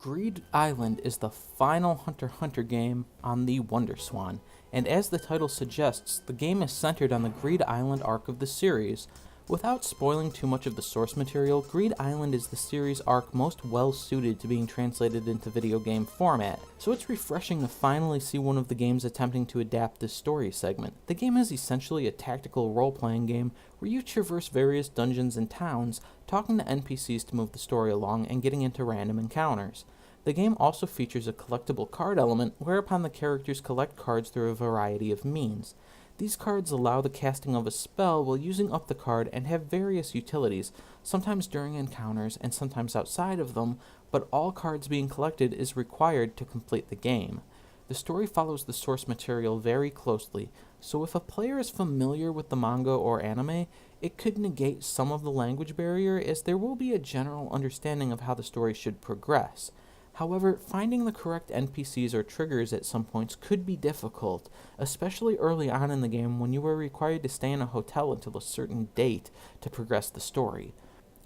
Greed Island is the final Hunter x Hunter game on the WonderSwan, and as the title suggests, the game is centered on the Greed Island arc of the series. Without spoiling too much of the source material, Greed Island is the series arc most well suited to being translated into video game format, so it's refreshing to finally see one of the games attempting to adapt this story segment. The game is essentially a tactical role-playing game where you traverse various dungeons and towns, talking to NPCs to move the story along and getting into random encounters. The game also features a collectible card element, whereupon the characters collect cards through a variety of means. These cards allow the casting of a spell while using up the card and have various utilities, sometimes during encounters and sometimes outside of them, but all cards being collected is required to complete the game. The story follows the source material very closely, so if a player is familiar with the manga or anime, it could negate some of the language barrier as there will be a general understanding of how the story should progress. However, finding the correct NPCs or triggers at some points could be difficult, especially early on in the game when you are required to stay in a hotel until a certain date to progress the story.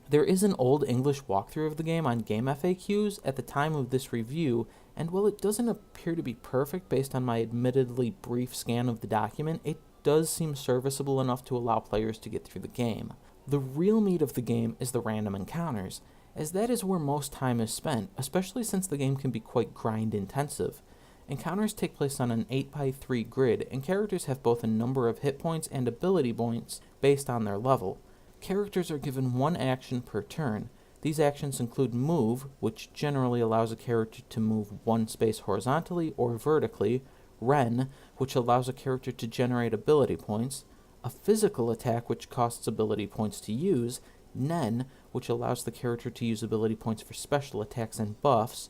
There is an old English walkthrough of the game on Game FAQs at the time of this review, and while it doesn't appear to be perfect based on my admittedly brief scan of the document, it does seem serviceable enough to allow players to get through the game. The real meat of the game is the random encounters, as that is where most time is spent, especially since the game can be quite grind-intensive. Encounters take place on an 8x3 grid, and characters have both a number of hit points and ability points based on their level. Characters are given one action per turn. These actions include Move, which generally allows a character to move one space horizontally or vertically, Ren, which allows a character to generate ability points, a Physical Attack, which costs ability points to use, Nen, which allows the character to use ability points for special attacks and buffs,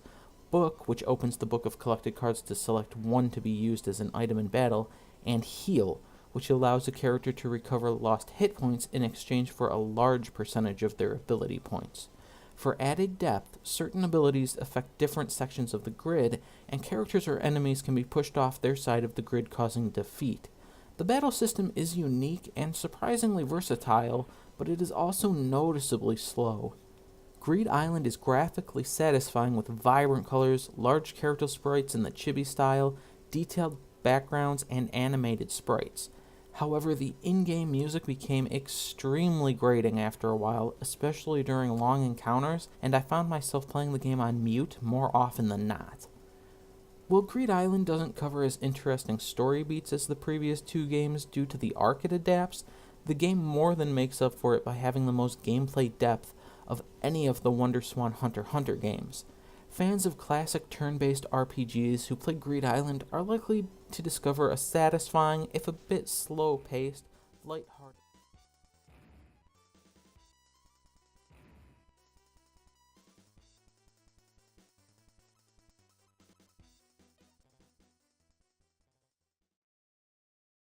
Book, which opens the book of collected cards to select one to be used as an item in battle, and Heal, which allows a character to recover lost hit points in exchange for a large percentage of their ability points. For added depth, certain abilities affect different sections of the grid, and characters or enemies can be pushed off their side of the grid, causing defeat. The battle system is unique and surprisingly versatile, but it is also noticeably slow. Greed Island is graphically satisfying with vibrant colors, large character sprites in the chibi style, detailed backgrounds, and animated sprites. However, the in-game music became extremely grating after a while, especially during long encounters, and I found myself playing the game on mute more often than not. While Greed Island doesn't cover as interesting story beats as the previous two games due to the arc it adapts, the game more than makes up for it by having the most gameplay depth of any of the WonderSwan Hunter x Hunter games. Fans of classic turn-based RPGs who play Greed Island are likely to discover a satisfying, if a bit slow-paced, lighthearted